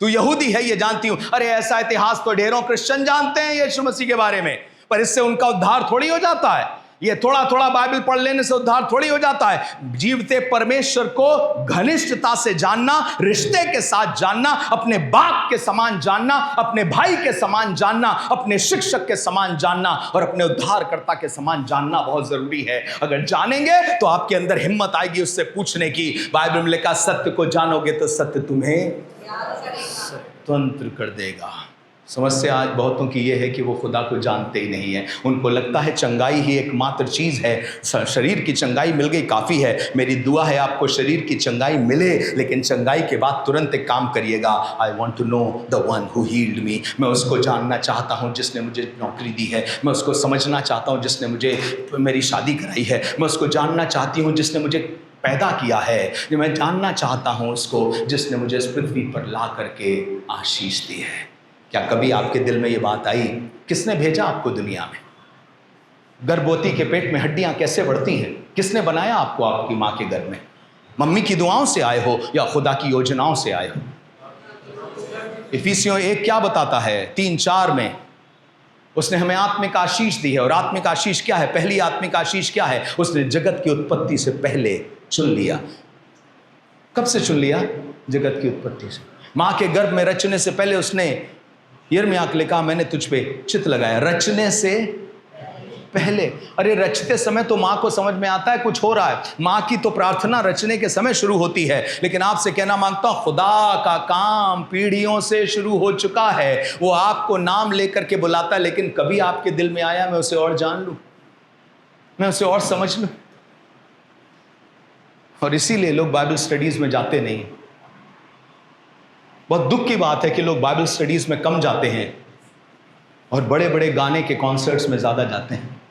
तू यहूदी है ये जानती हूं। अरे ऐसा इतिहास तो ढेरों क्रिश्चियन जानते हैं यीशु मसीह के बारे में, पर इससे उनका उद्धार थोड़ी हो जाता है। ये थोड़ा थोड़ा बाइबल पढ़ लेने से उद्धार थोड़ी हो जाता है। जीवते परमेश्वर को घनिष्ठता से जानना, रिश्ते के साथ जानना, अपने बाप के समान जानना, अपने भाई के समान जानना, अपने शिक्षक के समान जानना और अपने उद्धारकर्ता के समान जानना बहुत जरूरी है। अगर जानेंगे तो आपके अंदर हिम्मत आएगी उससे पूछने की। बाइबल में लिखा, सत्य को जानोगे तो सत्य तुम्हें स्वतंत्र कर देगा। समस्या आज बहुतों की यह है कि वो खुदा को जानते ही नहीं है। उनको लगता है चंगाई ही एकमात्र चीज़ है, शरीर की चंगाई मिल गई काफ़ी है। मेरी दुआ है आपको शरीर की चंगाई मिले, लेकिन चंगाई के बाद तुरंत एक काम करिएगा, I want to know the one who healed me. मैं उसको जानना चाहता हूँ जिसने मुझे नौकरी दी है। मैं उसको समझना चाहता हूँ जिसने मुझे मेरी शादी कराई है। मैं उसको जानना चाहती हूँ जिसने मुझे पैदा किया है। मैं जानना चाहता हूँ उसको जिसने मुझे इस पृथ्वी पर ला करके आशीष दी है। क्या कभी आपके दिल में ये बात आई, किसने भेजा आपको दुनिया में? गर्भवती के पेट में हड्डियां कैसे बढ़ती हैं? किसने बनाया आपको आपकी मां के गर्भ में? मम्मी की दुआओं से आए हो या खुदा की योजनाओं से आए हो? इफिसियों 1 क्या बताता है? 3-4 में उसने हमें आत्मिक आशीष दी है। और आत्मिक आशीष क्या है? पहली आत्मिक आशीष क्या है? उसने जगत की उत्पत्ति से पहले चुन लिया। कब से चुन लिया? जगत की उत्पत्ति से। मां के गर्भ में रचने से पहले उसने, यिर्मयाह ने कहा, मैंने तुझ पे चित्त लगाया। रचने से पहले। अरे रचते समय तो मां को समझ में आता है कुछ हो रहा है। मां की तो प्रार्थना रचने के समय शुरू होती है, लेकिन आपसे कहना मांगता हूं, खुदा का काम पीढ़ियों से शुरू हो चुका है। वो आपको नाम लेकर के बुलाता है, लेकिन कभी आपके दिल में आया मैं उसे और जान लूं, मैं उसे और समझ लूं? और इसीलिए लोग बाइबल स्टडीज में जाते नहीं। बहुत दुख की बात है कि लोग बाइबल स्टडीज में कम जाते हैं और बड़े बड़े गाने के कॉन्सर्ट्स में ज़्यादा जाते हैं।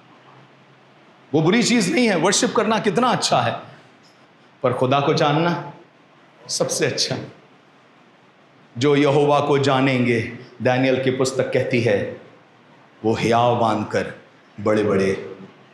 वो बुरी चीज़ नहीं है, वर्शिप करना कितना अच्छा है, पर खुदा को जानना सबसे अच्छा। जो यहोवा को जानेंगे, दानियल की पुस्तक कहती है, वो हियाव बांधकर बड़े बड़े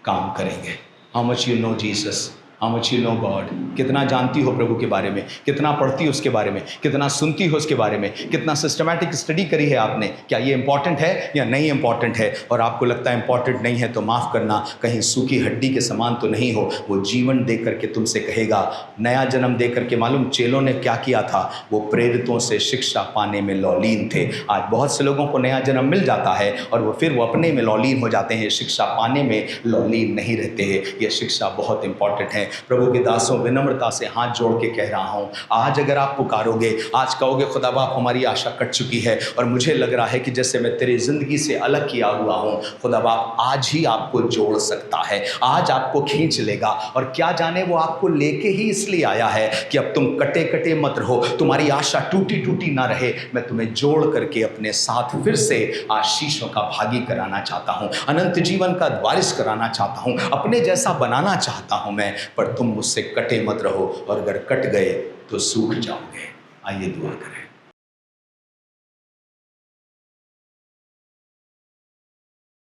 काम करेंगे। How much you know Jesus, how much you know God. कितना जानती हो प्रभु के बारे में, कितना पढ़ती हो उसके बारे में, कितना सुनती हो उसके बारे में, कितना सिस्टमैटिक स्टडी करी है आपने। क्या ये इंपॉर्टेंट है या नहीं इंपॉर्टेंट है? और आपको लगता है इंपॉर्टेंट नहीं है तो माफ़ करना, कहीं सूखी हड्डी के समान तो नहीं हो। वो जीवन दे करके तुमसे कहेगा, नया जन्म दे करके। मालूम चेलों ने क्या किया था? वो प्रेरितों से शिक्षा पाने में लौलीन थे। आज बहुत से लोगों को नया जन्म मिल जाता है और वो फिर वो अपने में लौलीन हो जाते हैं, शिक्षा पाने में लौलीन नहीं रहते हैं। ये शिक्षा बहुत इंपॉर्टेंट है। प्रभु के दासों, विनम्रता से हाथ जोड़ के कह रहा हूँ, आज अगर आप पुकारोगे, आज कहोगे खुदा बाप हमारी आशा कट चुकी है और मुझे लग रहा है कि जैसे मैं तेरी ज़िंदगी से अलग किया हुआ हूँ, खुदा बाप आज ही आपको जोड़ सकता है, आज आपको खींच लेगा। और क्या जाने वो आपको लेके ही इसलिए आया है कि अब तुम कटे कटे मत रहो, तुम्हारी आशा टूटी टूटी ना रहे। मैं तुम्हें जोड़ करके अपने साथ फिर से आशीषों का भागी कराना चाहता हूँ, अनंत जीवन का वारिस कराना चाहता हूँ, अपने जैसा बनाना चाहता हूँ मैं। पर तुम मुझसे कटे मत रहो, और अगर कट गए तो सूख जाओगे। आइए दुआ करें।